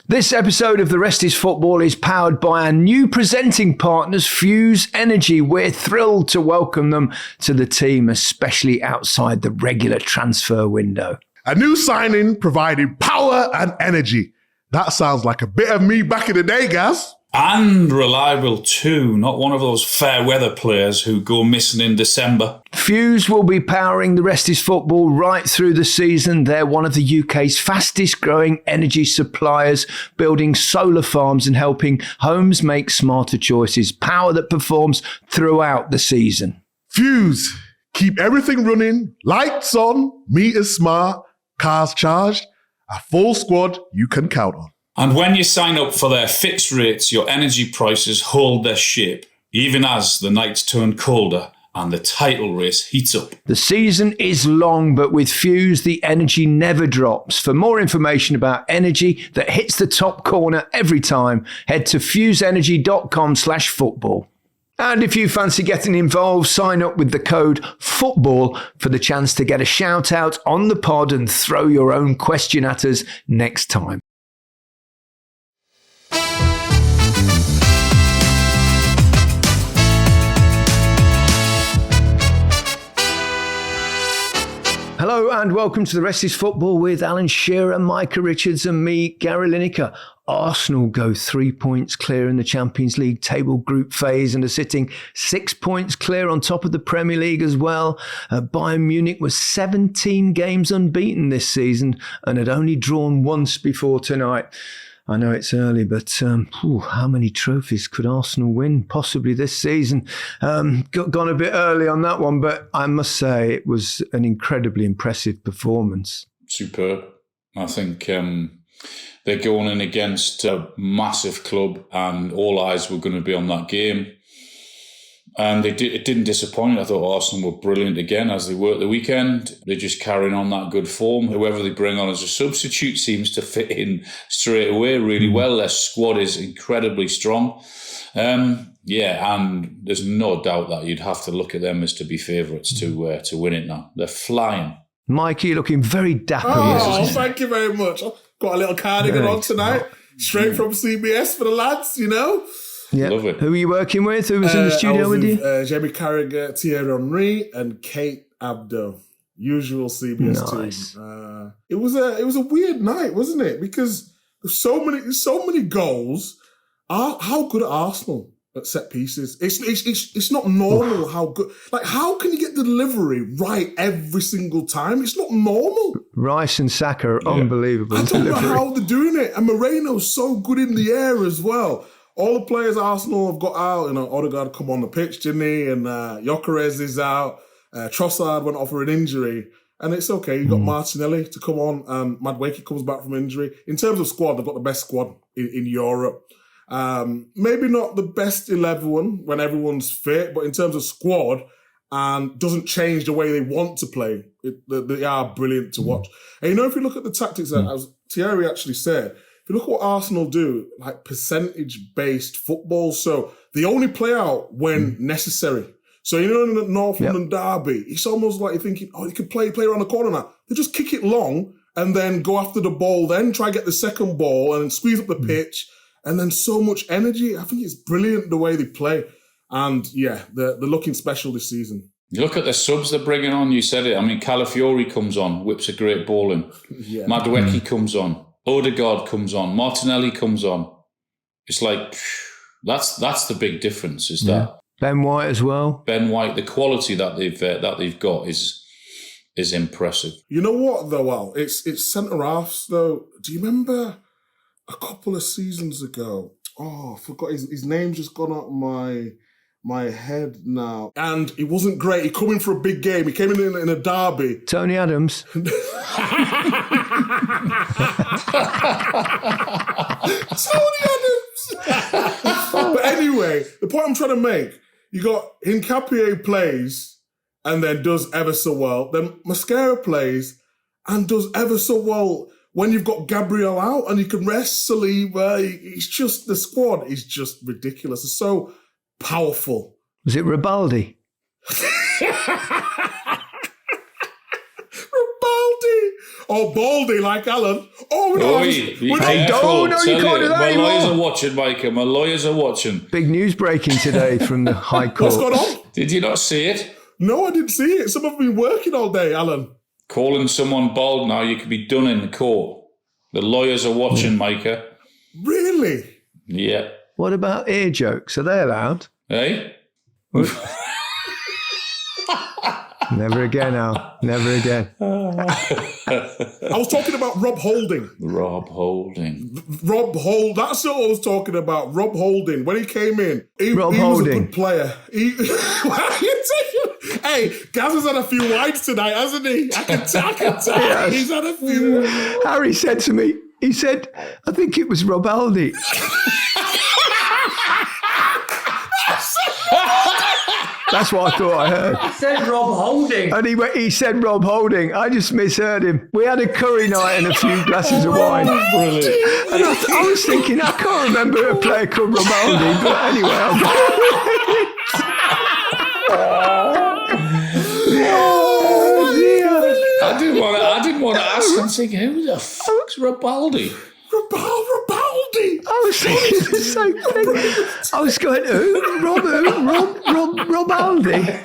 This episode of The Rest is Football is powered by our new presenting partners, Fuse Energy. We're thrilled to welcome them to the team, especially outside the regular transfer window. A new signing providing power and energy. That sounds like a bit of me back in the day, Gaz. And reliable too, not one of those fair weather players who go missing in December. Fuse will be powering The Rest is Football right through the season. They're one of the UK's fastest growing energy suppliers, building solar farms and helping homes make smarter choices. Power that performs throughout the season. Fuse, keep everything running, lights on, meters smart, cars charged, a full squad you can count on. And when you sign up for their fixed rates, your energy prices hold their shape, even as the nights turn colder and the title race heats up. The season is long, but with Fuse, the energy never drops. For more information about energy that hits the top corner every time, head to fuseenergy.com/football. And if you fancy getting involved, sign up with the code FOOTBALL for the chance to get a shout out on the pod and throw your own question at us next time. Hello and welcome to The Rest is Football with Alan Shearer, Micah Richards and me, Gary Lineker. Arsenal go 3 points clear in the Champions League table group phase and are sitting 6 points clear on top of the Premier League as well. Bayern Munich was 17 games unbeaten this season and had only drawn once before tonight. I know it's early, but how many trophies could Arsenal win possibly this season? Gone a bit early on that one, but I must say it was an incredibly impressive performance. Superb. I think they're going in against a massive club and all eyes were going to be on that game. And it didn't disappoint. I thought Arsenal were brilliant again, as they were at the weekend. They're just carrying on that good form. Whoever they bring on as a substitute seems to fit in straight away really well. Their squad is incredibly strong. And there's no doubt that you'd have to look at them as to be favourites to win it now. They're flying. Mikey, you're looking very dapper. Oh, thank you very much. I've got a little cardigan on tonight, straight from CBS for the lads, you know. Yeah. Love it. Who are you working with? Who was in the studio with you? Jamie Carragher, Thierry Henry, and Kate Abdo. Usual CBS team. It was a weird night, wasn't it? Because there's so many goals. How good are Arsenal at set pieces? It's not normal how good. Like, how can you get the delivery right every single time? It's not normal. Rice and Saka are unbelievable. I don't know how they're doing it. And Moreno's so good in the air as well. All the players Arsenal have got out, Odegaard come on the pitch, didn't he? And Gyökeres is out. Trossard went off for an injury. And it's okay. You've got Martinelli to come on. Madueke comes back from injury. In terms of squad, they've got the best squad in Europe. Maybe not the best 11 when everyone's fit, but in terms of squad, doesn't change the way they want to play. They are brilliant to watch. And if you look at the tactics, as Thierry actually said, if you look at what Arsenal do, like percentage-based football, so they only play out when necessary. So, in the North London derby, it's almost like you're thinking, you could play around the corner now. They just kick it long and then go after the ball, then try get the second ball and squeeze up the pitch, and then so much energy. I think it's brilliant the way they play. And, they're looking special this season. You look at the subs they're bringing on, you said it. I mean, Calafiori comes on, whips a great ball in. Yeah. Madueke comes on. Odegaard comes on, Martinelli comes on. It's like that's the big difference. Is that Ben White as well? Ben White, the quality that they've got is impressive. You know what though, Al? It's centre halves though. Do you remember a couple of seasons ago? Oh, I forgot his name's just gone out my head now. And he wasn't great. He came in for a big game. He came in a derby. Tony Adams. Tony Adams. But anyway, the point I'm trying to make, you got Hincapié plays and then does ever so well. Then Mascara plays and does ever so well when you've got Gabriel out and you can rest Saliba. It's just, the squad is just ridiculous. It's so powerful. Was it Ribaldi? Ribaldi! or baldy like Alan. Oh no! Be Hey, careful. no, you can't do that My anymore. lawyers are watching, Micah. My lawyers are watching. Big news breaking today from the High Court. What's going on? Did you not see it? No, I didn't see it. Some have been working all day, Alan. Calling someone bald now, you could be done in the court. The lawyers are watching, Micah. Really? Yeah. What about ear jokes? Are they allowed? Hey? Never again, Al. Never again. I was talking about Rob Holding. Rob Holding. That's what I was talking about. Rob Holding. When he came in, he Rob was a Holding. good player. Hey, Gaz has had a few wines tonight, hasn't he? I can tell. Yes. He's had a few. Harry said to me, he said, I think it was Rob Aldi. That's what I thought I heard. He said Rob Holding. And he said Rob Holding. I just misheard him. We had a curry night and a few glasses of wine. Brilliant. And I was thinking, I can't remember a player called Rob Aldi, but anyway, I'll go with it. Oh, dear. I didn't want to ask. I'm thinking, who the fuck's Robaldi? Rabaldi. I was thinking the same thing. I was going, who? Rob Aldi. Anyway,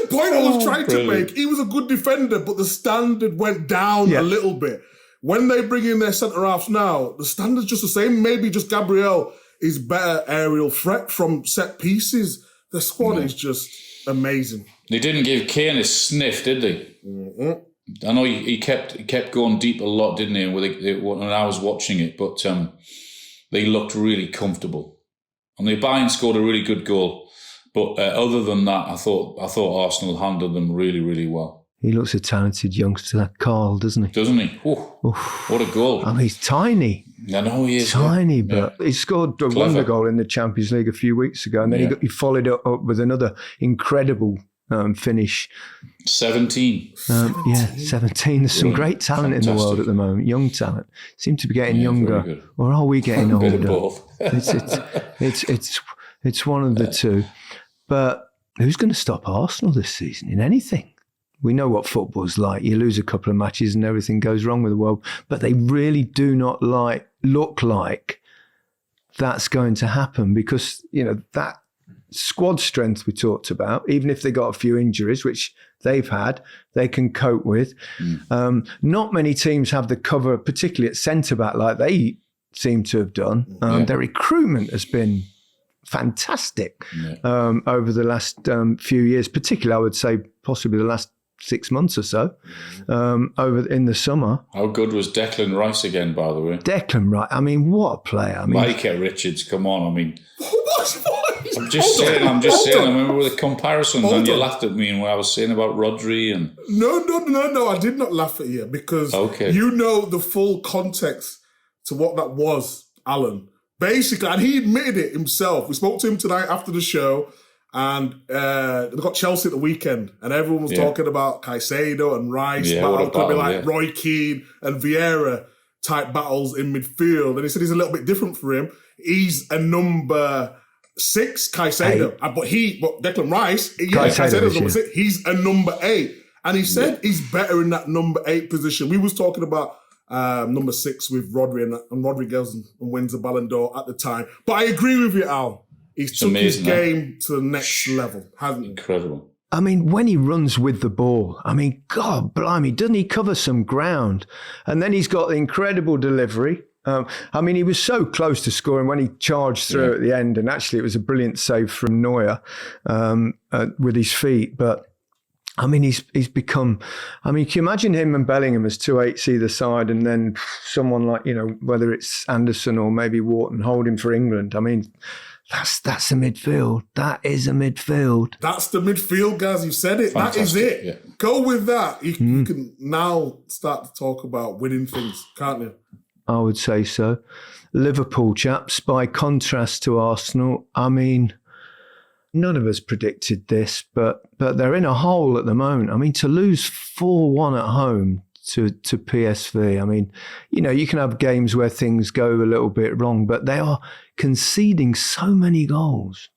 the point I was trying to brilliant. make, he was a good defender, but the standard went down a little bit. When they bring in their centre-halves now, the standard's just the same. Maybe just Gabriel is better aerial threat from set pieces. The squad is just amazing. They didn't give Kane a sniff, did they? Mm-hmm. I know he kept going deep a lot, didn't he? When I was watching it, but they looked really comfortable. And the Bayern scored a really good goal, but other than that, I thought Arsenal handled them really, really well. He looks a talented youngster, that Carl, doesn't he? Doesn't he? Ooh, what a goal! I mean, he's tiny. I know he is tiny, but he scored a wonder goal in the Champions League a few weeks ago, and then he followed it up with another incredible finish. 17. 17. There's some great talent in the world at the moment. Young talent seem to be getting younger, or are we getting older? Bit of both. It's one of the two. But who's going to stop Arsenal this season in anything? We know what football's like. You lose a couple of matches and everything goes wrong with the world. But they really do not look like that's going to happen, because that squad strength we talked about, even if they got a few injuries, which they've had, they can cope with. Not many teams have the cover, particularly at centre-back, like they seem to have done. Their recruitment has been fantastic over the last few years, particularly, I would say, possibly the last 6 months or so, over in the summer. How good was Declan Rice again, by the way? Declan Rice, I mean, what a player. I mean, Micah Richards, come on. I mean, What? I'm just saying. I remember with the comparisons, and you laughed at me when I was saying about Rodri and... No, I did not laugh at you, because you know the full context to what that was, Alan. Basically, and he admitted it himself. We spoke to him tonight after the show, and they got Chelsea at the weekend, and everyone was talking about Caicedo and Rice. It could be like Roy Keane and Vieira type battles in midfield. And he said he's a little bit different for him. He's a number 6, Caicedo. But Declan Rice, Caicedo's number 6. He's a number 8. And he said he's better in that number 8 position. We was talking about number 6 with Rodri, and Rodri goes and wins the Ballon d'Or at the time. But I agree with you, Al. He's took his game to the next level, hasn't he? Incredible. I mean, when he runs with the ball, I mean, God blimey, doesn't he cover some ground? And then he's got the incredible delivery. I mean, he was so close to scoring when he charged through at the end, and actually it was a brilliant save from Neuer with his feet. But I mean, he's become, I mean, can you imagine him and Bellingham as 2/8s either side, and then someone like, whether it's Anderson or maybe Wharton holding for England? I mean, that's a midfield. That is a midfield. That's the midfield, guys. You said it. Fantastic. That is it. Yeah. Go with that. You can now start to talk about winning things, can't you? I would say so. Liverpool, chaps, by contrast to Arsenal, I mean, none of us predicted this, but they're in a hole at the moment. I mean, to lose 4-1 at home to PSV, I mean, you can have games where things go a little bit wrong, but they are conceding so many goals.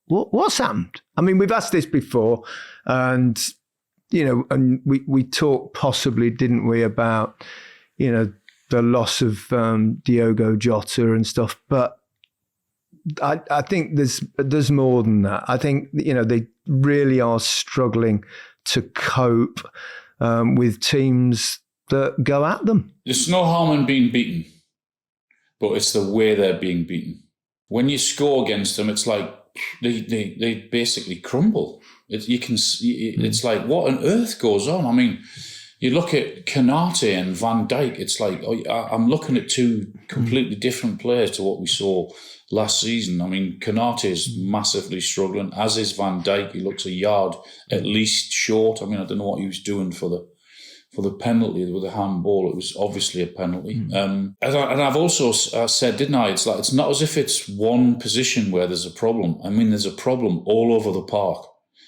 What's happened? I mean, we've asked this before, and and we talked possibly, didn't we, about, the loss of Diogo Jota and stuff. But I think there's more than that. I think, they really are struggling to cope with teams that go at them. There's no harm in being beaten, but it's the way they're being beaten. When you score against them, it's like they basically crumble. It's like, what on earth goes on? I mean, you look at Konate and Van Dijk, it's like, I'm looking at two completely different players to what we saw last season. I mean, Konate is massively struggling, as is Van Dijk. He looks a yard at least short. I mean, I don't know what he was doing for the penalty with the handball. It was obviously a penalty. And I've also said, didn't I? It's like, it's not as if it's one position where there's a problem. I mean, there's a problem all over the park,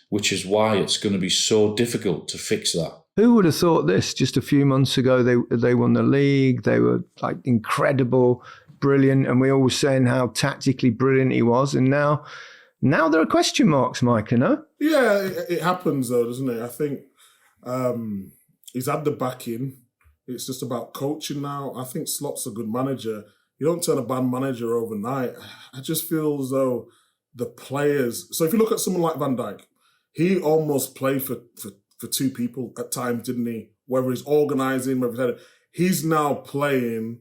which is why it's going to be so difficult to fix that. Who would have thought this just a few months ago? They won the league. They were like incredible, brilliant, and we all were saying how tactically brilliant he was. And now there are question marks, Micah, no? Yeah, it happens though, doesn't it? I think he's had the backing. It's just about coaching now. I think Slot's a good manager. You don't turn a bad manager overnight. I just feel as though the players... So if you look at someone like Van Dijk, he almost played for two people at times, didn't he? Whether he's organising, whether he's now playing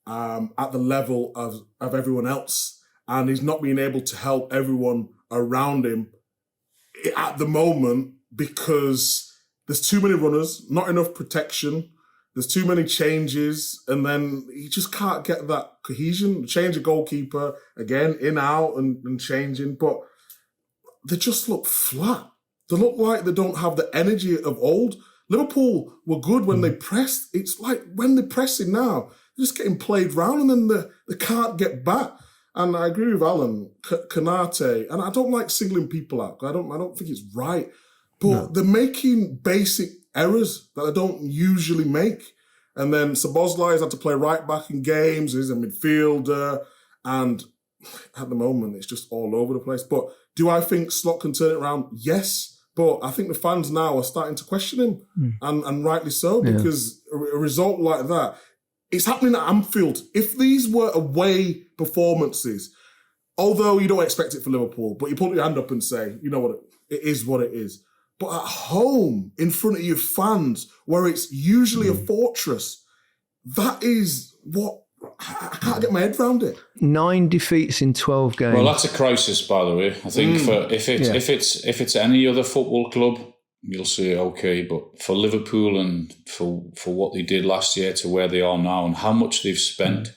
at the level of everyone else, and he's not being able to help everyone around him at the moment because there's too many runners, not enough protection, there's too many changes, and then he just can't get that cohesion. Change a goalkeeper, again, in, out, and changing, but they just look flat. They look like they don't have the energy of old. Liverpool were good when they pressed. It's like when they're pressing now, they're just getting played round and then they can't get back. And I agree with Alan, Konate, and I don't like singling people out. I don't think it's right. But they're making basic errors that I don't usually make. And then Szoboszlai has had to play right back in games, he's a midfielder, and at the moment it's just all over the place. But do I think Slot can turn it around? Yes. But I think the fans now are starting to question him, and rightly so, because a result like that, it's happening at Anfield. If these were away performances, although you don't expect it for Liverpool, but you put your hand up and say, you know what, it is what it is. But at home, in front of your fans, where it's usually a fortress, that is what... I can't get my head around it. 9 defeats in 12 games. Well, that's a crisis, by the way. I think if it's any other football club, you'll say okay, but for Liverpool and for what they did last year to where they are now and how much they've spent,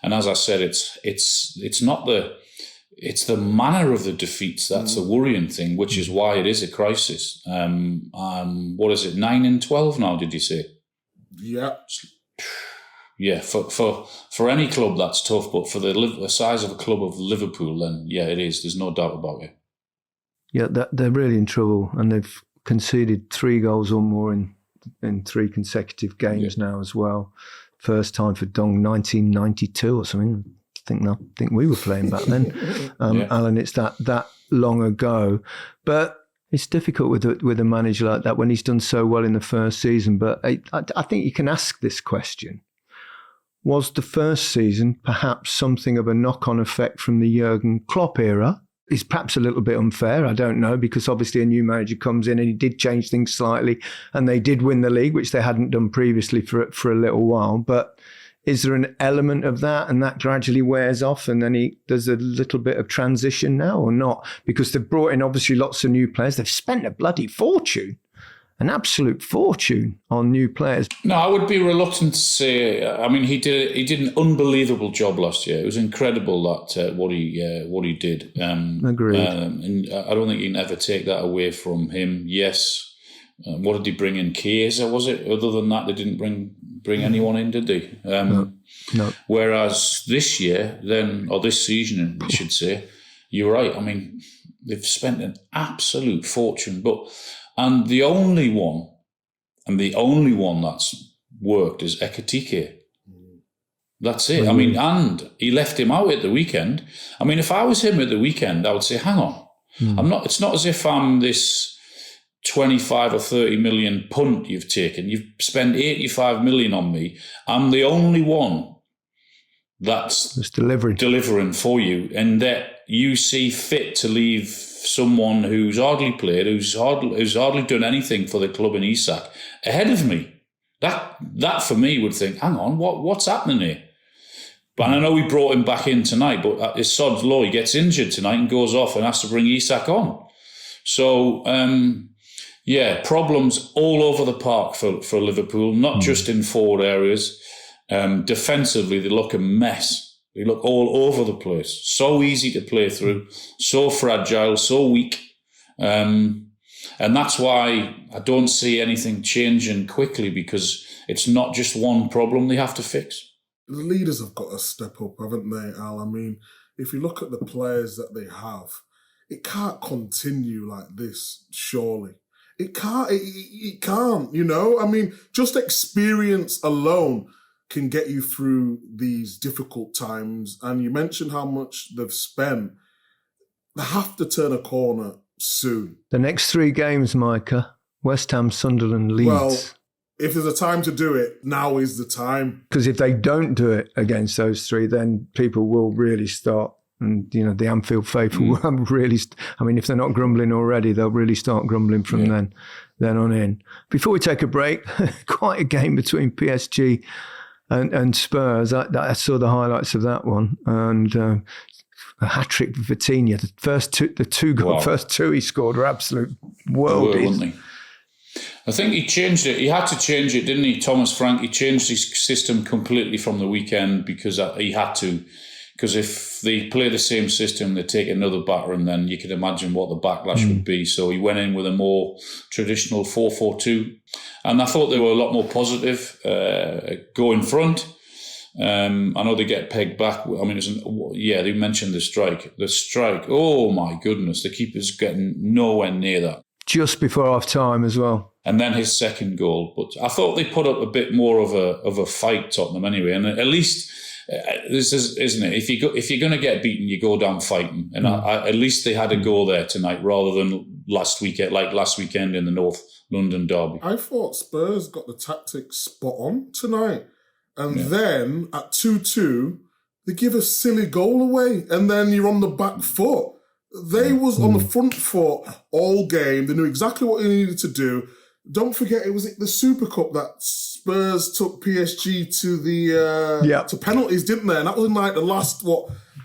and as I said, it's not it's the manner of the defeats that's the worrying thing, which is why it is a crisis. What is it? 9 and 12 now? Did you say? Yeah. Yeah, for any club that's tough, but for the size of a club of Liverpool, then yeah, it is. There's no doubt about it. Yeah, they're really in trouble, and they've conceded 3 goals or more in 3 consecutive games now as well. First time for Dong, 1992 or something. I think we were playing back then, Alan. It's that long ago, but it's difficult with a manager like that when he's done so well in the first season. But I think you can ask this question. Was the first season perhaps something of a knock-on effect from the Jurgen Klopp era? It's perhaps a little bit unfair, I don't know, because obviously a new manager comes in and he did change things slightly and they did win the league, which they hadn't done previously for a little while. But is there an element of that and that gradually wears off and then there's a little bit of transition now or not? Because they've brought in obviously lots of new players. They've spent a bloody fortune. An absolute fortune on new players. No, I would be reluctant to say. I mean, he did an unbelievable job last year. It was incredible that what he did. Agreed. And I don't think you can ever take that away from him. Yes. What did he bring in? Chiesa, was it? Other than that, they didn't bring anyone in, did they? No. Whereas this year, or this season, I should say, you're right. I mean, they've spent an absolute fortune, and the only one that's worked is Ekitike. That's it. I mean, and he left him out at the weekend. I mean, if I was him at the weekend, I would say, hang on. I'm not. It's not as if I'm this 25 or 30 million punt you've taken. You've spent 85 million on me. I'm the only one that's delivering for you, and that you see fit to leave someone who's hardly played, who's hardly done anything for the club in Isak ahead of me. That for me would think, hang on, what's happening here? But I know we brought him back in tonight, but it's sod's law. He gets injured tonight and goes off and has to bring Isak on. So, problems all over the park for Liverpool, not just in forward areas. Defensively, they look a mess. They look all over the place. So easy to play through, so fragile, so weak. And that's why I don't see anything changing quickly, because it's not just one problem they have to fix. The leaders have got to step up, haven't they, Al? I mean, if you look at the players that they have, it can't continue like this, surely. It can't, you know? I mean, just experience alone can get you through these difficult times. And you mentioned how much they've spent. They have to turn a corner soon. The next 3 games, Micah: West Ham, Sunderland, Leeds. Well, if there's a time to do it, now is the time. Because if they don't do it against those 3, then people will really start. And, the Anfield faithful will really... I mean, if they're not grumbling already, they'll really start grumbling from then on in. Before we take a break, quite a game between PSG and Spurs. I saw the highlights of that one. And a hat-trick for Vitinha. The first two he scored were absolute worldies. I think he changed it. He had to change it, didn't he, Thomas Frank? He changed his system completely from the weekend because he had to. Because if they play the same system, they take another batter, and then you can imagine what the backlash would be. So he went in with a more traditional 4-4-2. And I thought they were a lot more positive, go in front. I know they get pegged back. I mean, they mentioned the strike. The strike, oh my goodness, the keeper's getting nowhere near that. Just before half time as well. And then his second goal. But I thought they put up a bit more of a fight, Tottenham, anyway. And at least this is, isn't it? If you're going to get beaten, you go down fighting. And at least they had a goal there tonight, rather than last weekend in the North London derby. I thought Spurs got the tactics spot on tonight. And then at 2-2, they give a silly goal away. And then you're on the back foot. They was on the front foot all game. They knew exactly what they needed to do. Don't forget, it was the Super Cup that Spurs took PSG to the to penalties, didn't they? And that was in like the last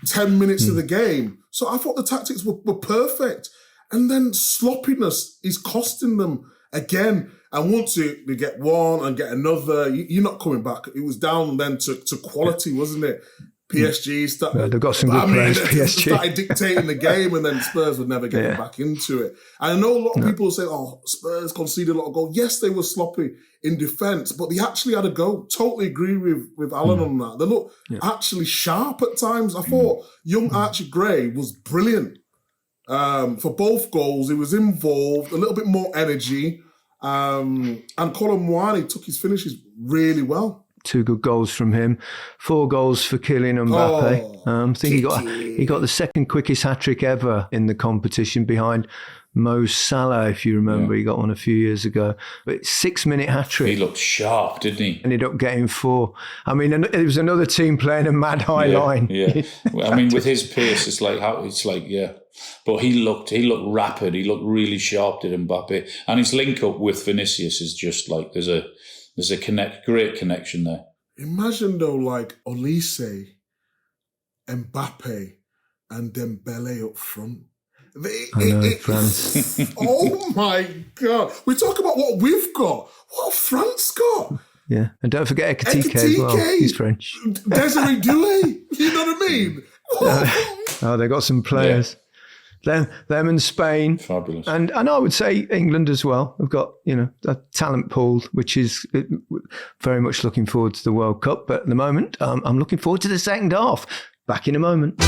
10 minutes of the game. So I thought the tactics were perfect. And then sloppiness is costing them again. And once they get one and get another, you're not coming back. It was down then to quality, wasn't it? PSG started. They've got some good players. PSG started dictating the game, and then Spurs would never get back into it. And I know a lot of people say, "Oh, Spurs conceded a lot of goals." Yes, they were sloppy in defence, but they actually had a go. Totally agree with Alan on that. They look actually sharp at times. I thought young Archie Gray was brilliant for both goals. He was involved, a little bit more energy, and Colin Mwani took his finishes really well. 2 good goals from him, 4 goals for Kylian Mbappe. I think he got the second quickest hat-trick ever in the competition, behind Mo Salah, if you remember. He got one a few years ago. But 6-minute hat-trick. He looked sharp, didn't he? Ended up getting 4. I mean, it was another team playing a mad high line. Yeah. I mean, with his pace, But he looked rapid. He looked really sharp, did Mbappe. And his link up with Vinicius is just like there's a great connection there. Imagine though, like Olise, Mbappe, and Dembele up front. France. Oh my God! We talk about what we've got. What France got? Yeah, and don't forget Ekitike as well. He's French. Desiree Doué. You know what I mean? They got some players. Yeah. Them and Spain. Fabulous. And I would say England as well. We've got, a talent pool, which is very much looking forward to the World Cup. But at the moment, I'm looking forward to the second half. Back in a moment.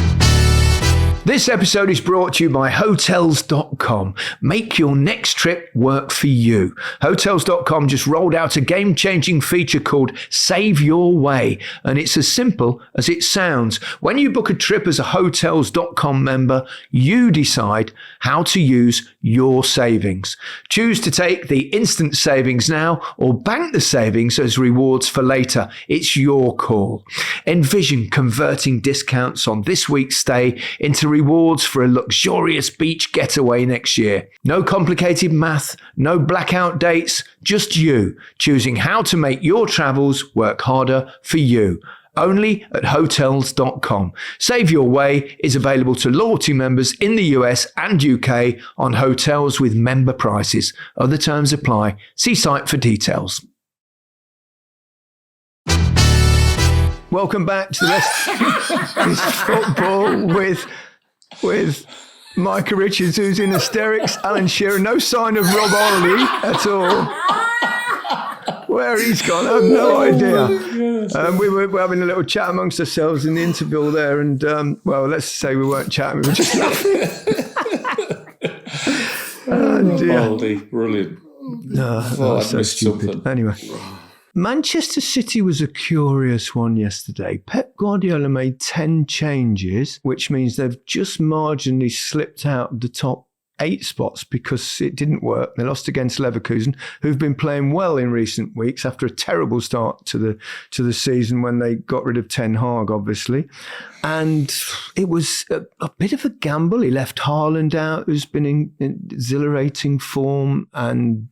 This episode is brought to you by Hotels.com. Make your next trip work for you. Hotels.com just rolled out a game-changing feature called Save Your Way, and it's as simple as it sounds. When you book a trip as a Hotels.com member, you decide how to use your savings. Choose to take the instant savings now or bank the savings as rewards for later. It's your call. Envision converting discounts on this week's stay into rewards for a luxurious beach getaway next year. No complicated math, no blackout dates, just you choosing how to make your travels work harder for you. Only at Hotels.com. Save Your Way is available to loyalty members in the US and UK on hotels with member prices. Other terms apply. See site for details. Welcome back to the rest is football with Micah Richards, who's in hysterics, Alan Shearer. No sign of Rob Ollie at all. Where he's gone, I have no idea. We were having a little chat amongst ourselves in the interval there, and well, let's say we weren't chatting, we were just laughing. Aldi, brilliant. No, that's so stupid. Something. Anyway. Manchester City was a curious one yesterday. Pep Guardiola made 10 changes, which means they've just marginally slipped out of the top 8 spots because it didn't work. They lost against Leverkusen, who've been playing well in recent weeks after a terrible start to the season when they got rid of Ten Hag, obviously. And it was a bit of a gamble. He left Haaland out, who's been in exhilarating form, and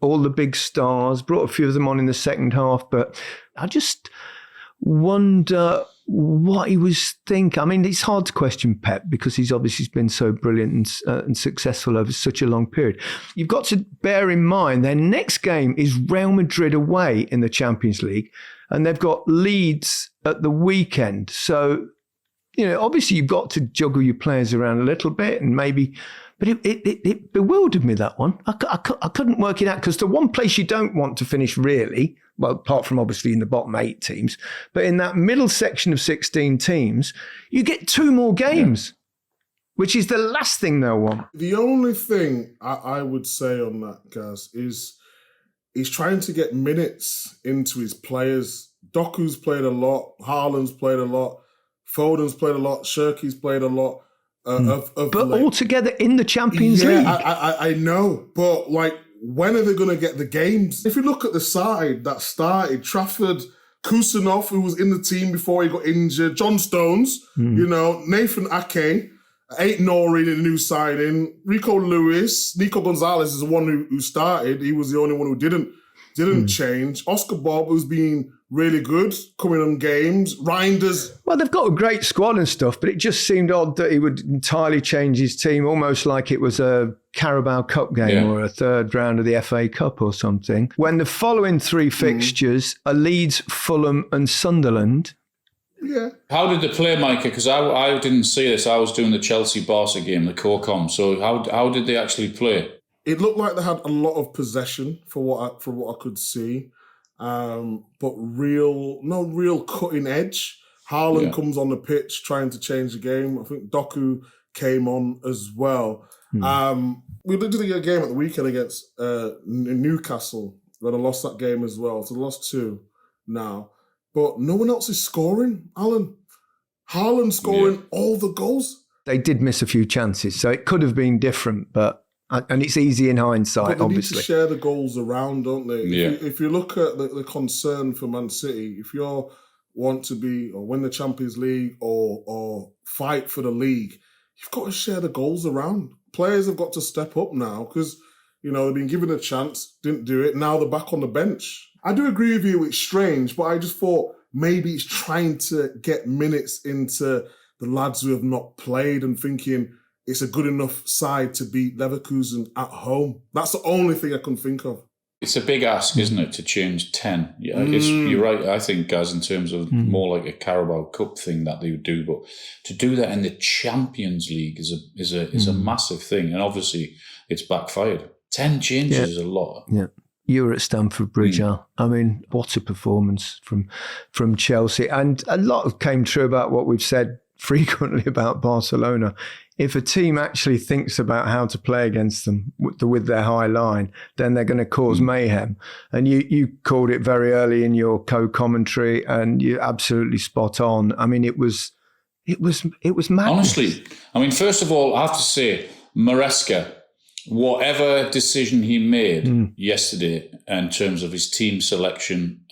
all the big stars, brought a few of them on in the second half, but I just wonder what he was thinking. I mean, it's hard to question Pep because he's obviously been so brilliant and successful over such a long period. You've got to bear in mind their next game is Real Madrid away in the Champions League, and they've got Leeds at the weekend. So, you know, obviously you've got to juggle your players around a little bit and maybe... But it bewildered me, that one. I couldn't work it out because the one place you don't want to finish really, well, apart from obviously in the bottom 8 teams, but in that middle section of 16 teams, you get 2 more games, which is the last thing they'll want. The only thing I would say on that, Gaz, is he's trying to get minutes into his players. Doku's played a lot, Haaland's played a lot, Foden's played a lot, Shirky's played a lot. But all together in the Champions League. I know. But, like, when are they going to get the games? If you look at the side that started, Trafford, Kusanov, who was in the team before he got injured, John Stones, you know, Nathan Ake, Aït-Nouri, the new signing, Rico Lewis, Nico Gonzalez is the one who started. He was the only one who didn't change. Oscar Bob, who's been really good, coming on games. Reinders. Well, they've got a great squad and stuff, but it just seemed odd that he would entirely change his team, almost like it was a Carabao Cup game or a third round of the FA Cup or something. When the following 3 fixtures are Leeds, Fulham and Sunderland. Yeah. How did they play, Micah? Because I didn't see this. I was doing the Chelsea-Barca game, the co-com. So how did they actually play? It looked like they had a lot of possession from what I could see. But no real cutting edge. Haaland comes on the pitch trying to change the game. I think Doku came on as well. We did a game at the weekend against Newcastle, where they lost that game as well. So they lost 2 now. But no one else is scoring, Alan. Haaland scoring all the goals. They did miss a few chances, so it could have been different, and it's easy in hindsight, but they obviously. Need to share the goals around, don't they? Yeah. If you look at the concern for Man City, if you want to be or win the Champions League or fight for the league, you've got to share the goals around. Players have got to step up now because, you know, they've been given a chance, didn't do it. Now they're back on the bench. I do agree with you, it's strange, but I just thought maybe he's trying to get minutes into the lads who have not played and thinking it's a good enough side to beat Leverkusen at home. That's the only thing I can think of. It's a big ask, isn't it, to change 10? Yeah, you're right, I think, guys, in terms of more like a Carabao Cup thing that they would do. But to do that in the Champions League is a massive thing. And obviously, it's backfired. 10 changes is a lot. Yeah. You were at Stamford Bridge, Al. I mean, what a performance from Chelsea. And a lot came true about what we've said frequently about Barcelona. If a team actually thinks about how to play against them with their high line, then they're going to cause mayhem. And you called it very early in your co-commentary, and you're absolutely spot on. I mean, it was madness. Honestly, I mean, first of all, I have to say, Maresca, whatever decision he made yesterday in terms of his team selection,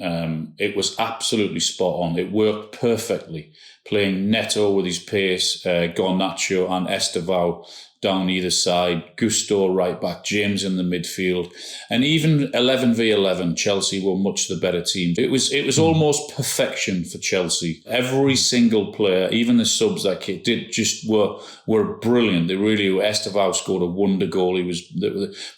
it was absolutely spot on. It worked perfectly. Playing Neto with his pace, Garnacho and Estevao down either side, Gusto right back, James in the midfield, and even 11v11, Chelsea were much the better team. It was almost perfection for Chelsea. Every single player, even the subs that did, just were brilliant. They really were. Estevao scored a wonder goal.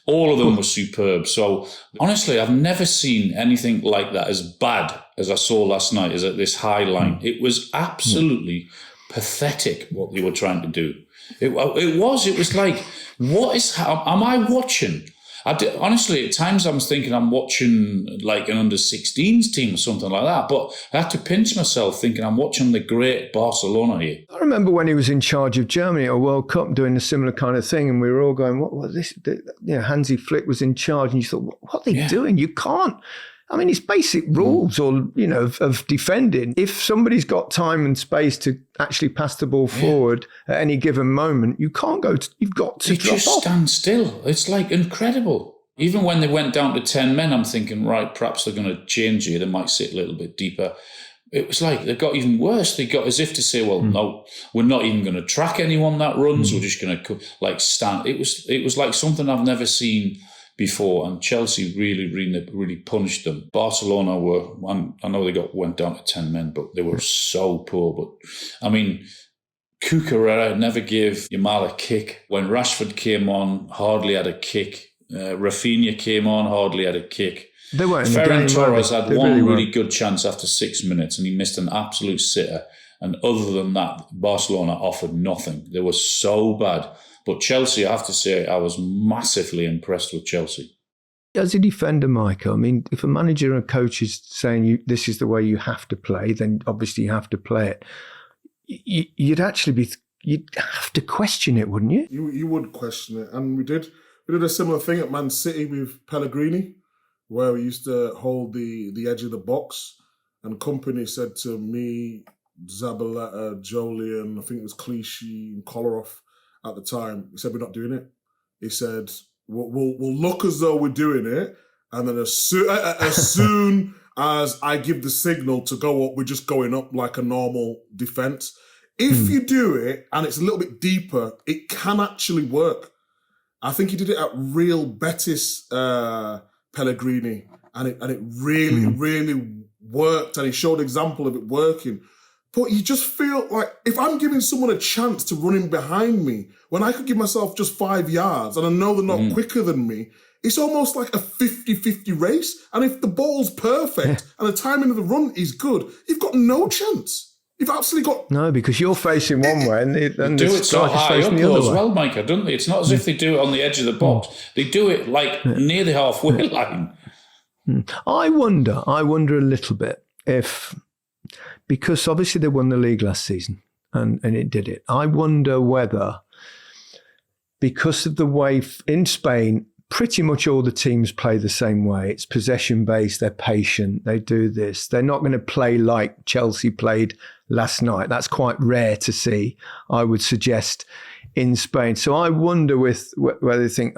All of them were superb. So honestly, I've never seen anything like that as bad as I saw last night. As at this high line, it was absolutely pathetic what they were trying to do. It was like, am I watching? Honestly, at times I was thinking I'm watching like an under-16s team or something like that, but I had to pinch myself thinking I'm watching the great Barcelona here. I remember when he was in charge of Germany at a World Cup doing a similar kind of thing, and we were all going, what was this? Hansi Flick was in charge, and you thought, what are they doing? You can't. I mean, it's basic rules of defending. If somebody's got time and space to actually pass the ball forward at any given moment, you've got to drop just off. stand still. It's like incredible. Even when they went down to 10 men, I'm thinking, right, perhaps they're going to change here. They might sit a little bit deeper. It was like they got even worse. They got as if to say, well, no, we're not even going to track anyone that runs. We're just going to stand. It was like something I've never seen before, and Chelsea really punished them. Barcelona I know they went down to 10 men, but they were so poor. But I mean, Cucurella never gave Yamal a kick. When Rashford came on, hardly had a kick. Rafinha came on, hardly had a kick. They weren't. Ferran Torres had one really weren't. good chance after 6 minutes, and he missed an absolute sitter. And other than that, Barcelona offered nothing. They were so bad. But Chelsea, I have to say, I was massively impressed with Chelsea. As a defender, Micah, I mean, if a manager and a coach is saying this is the way you have to play, then obviously you have to play it. You'd have to question it, wouldn't you? You would question it. And we did a similar thing at Man City with Pellegrini, where we used to hold the edge of the box. And Company said to me, Zabaleta, Jolian, I think it was Clichy and Kolarov, at the time, he said, we're not doing it. He said, we'll look as though we're doing it, and then as soon as I give the signal to go up, we're just going up like a normal defence. If you do it, and it's a little bit deeper, it can actually work. I think he did it at Real Betis, Pellegrini, and it really worked, and he showed an example of it working. But you just feel like if I'm giving someone a chance to run in behind me, when I could give myself just 5 yards and I know they're not quicker than me, it's almost like a 50-50 race. And if the ball's perfect and the timing of the run is good, you've got no chance. You've absolutely got... No, because you're facing one way and they do it so high up as well, Micah, don't they? It's not as if they do it on the edge of the box. They do it like near the halfway line. I wonder a little bit if... Because obviously they won the league last season and it did it. I wonder whether, because of the way in Spain, pretty much all the teams play the same way. It's possession-based, they're patient, they do this. They're not going to play like Chelsea played last night. That's quite rare to see, I would suggest, in Spain. So I wonder whether they think,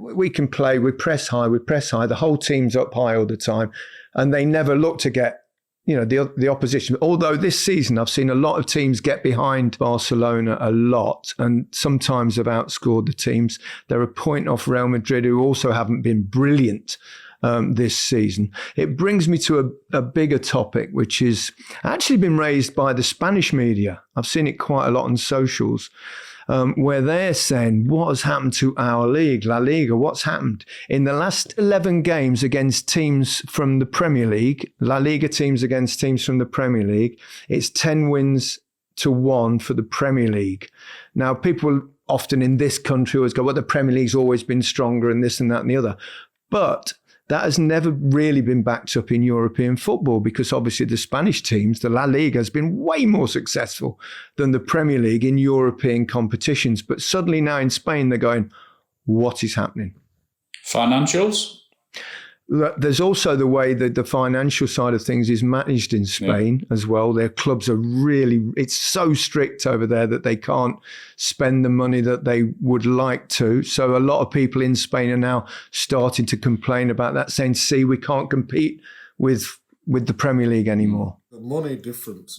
we can play, we press high, the whole team's up high all the time, and they never look to get the opposition. Although this season I've seen a lot of teams get behind Barcelona a lot and sometimes have outscored the teams. They're a point off Real Madrid, who also haven't been brilliant this season. It brings me to a bigger topic, which is actually been raised by the Spanish media. I've seen it quite a lot on socials. Where they're saying, what has happened to our league, La Liga? What's happened? In the last 11 games against teams from the Premier League, La Liga teams against teams from the Premier League, it's 10 wins to 1 for the Premier League. Now, people often in this country always go, well, the Premier League's always been stronger and this and that and the other. But that has never really been backed up in European football, because obviously the Spanish teams, the La Liga, has been way more successful than the Premier League in European competitions. But suddenly now in Spain, they're going, what is happening? Financials? There's also the way that the financial side of things is managed in Spain as well. Their clubs are really, it's so strict over there that they can't spend the money that they would like to. So a lot of people in Spain are now starting to complain about that, saying, see, we can't compete with the Premier League anymore. The money difference,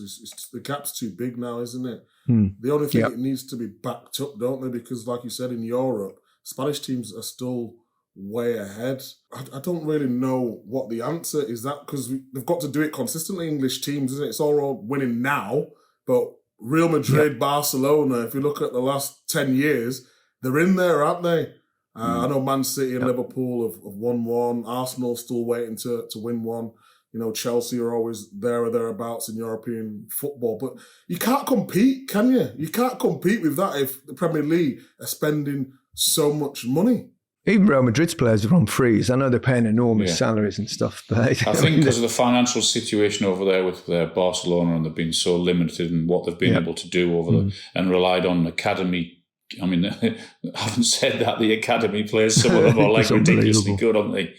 the gap's too big now, isn't it? The only thing, it needs to be backed up, don't they? Because like you said, in Europe, Spanish teams are still way ahead. I don't really know what the answer is, that because they've got to do it consistently. English teams, isn't it? It's all winning now, but Real Madrid, Barcelona, if you look at the last 10 years, they're in there, aren't they? I know Man City and Liverpool have won one. Arsenal still waiting to win one. You know, Chelsea are always there or thereabouts in European football. But you can't compete, can you? You can't compete with that if the Premier League are spending so much money. Even Real Madrid's players are on freeze. I know they're paying enormous salaries and stuff. But I think because of the financial situation over there with Barcelona, and they've been so limited in what they've been able to do over and relied on academy. I mean, having said that, the academy players, some of them are like ridiculously good, aren't they?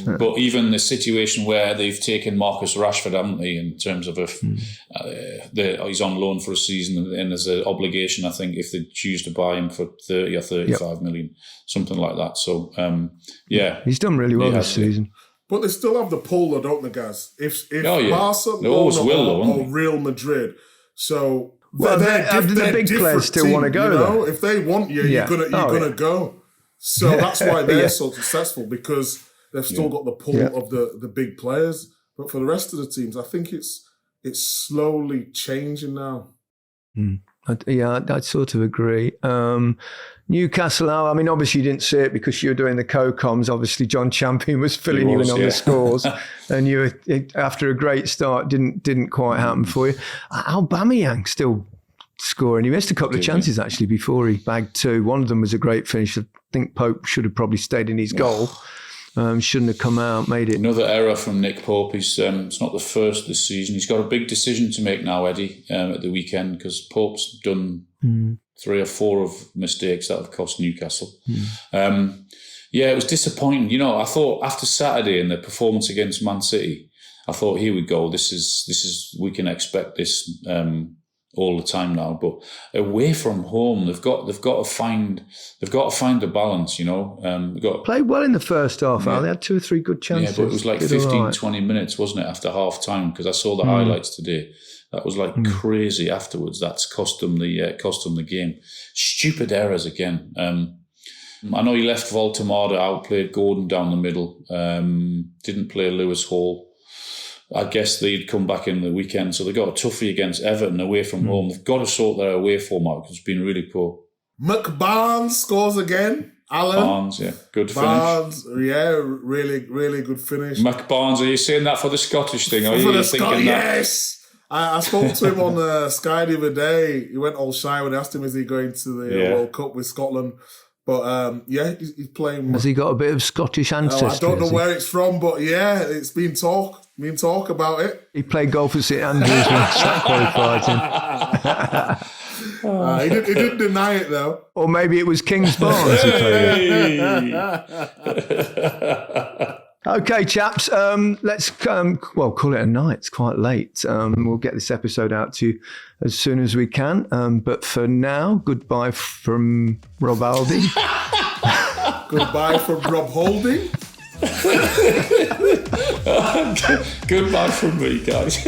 But even the situation where they've taken Marcus Rashford, haven't they, in terms of he's on loan for a season, and there's an obligation, I think, if they choose to buy him for 30 or 35 million, something like that. So, he's done really well this season. But they still have the pull, though, don't they, guys? If Barcelona or Real Madrid, so... Well, the big players still want to go, though. If they want you, you're gonna go. So that's why they're so successful, because they've still got the pull of the big players. But for the rest of the teams, I think it's slowly changing now. I'd sort of agree. Newcastle, I mean, obviously you didn't see it because you were doing the co-coms. Obviously, John Champion was filling you in on the scores, and you were, after a great start, didn't quite happen for you. Aubameyang still scoring. He missed a couple of chances actually before he bagged two. One of them was a great finish. I think Pope should have probably stayed in his goal. Shouldn't have come out, made it. Another error from Nick Pope. It's not the first this season. He's got a big decision to make now, Eddie, at the weekend, because Pope's done 3 or 4 of mistakes that have cost Newcastle. It was disappointing. You know, I thought after Saturday and the performance against Man City, I thought, here we go. This is we can expect this all the time now. But away from home, they've got to find the balance. You know, played well in the first half. They had 2 or 3 good chances. Yeah, but it was like 15, 20 minutes, wasn't it, after half time? Because I saw the highlights today. That was like crazy afterwards. That's cost them the game. Stupid errors again. I know he left Voltemada out, played Gordon down the middle. Didn't play Lewis Hall. I guess they'd come back in the weekend, so they got a toughie against Everton away from home. They've got to sort their away form out because it's been really poor. McBarnes scores again. Alan Barnes, good finish. Really, really good finish. McBarnes, are you saying that for the Scottish thing? Yes. I spoke to him on Sky the other day. He went all shy when I asked him, is he going to the World Cup with Scotland? But he's playing. Has he got a bit of Scottish ancestry? I don't know where it's from, but it's been talk about it. He played golf at St Andrews when Slack qualified him. He didn't deny it though. Or maybe it was Kings Barnes who played it. Okay, chaps, let's call it a night. It's quite late. We'll get this episode out to you as soon as we can. But for now, goodbye from Rob Aldi. Goodbye from Rob Holding. Goodbye from me, guys.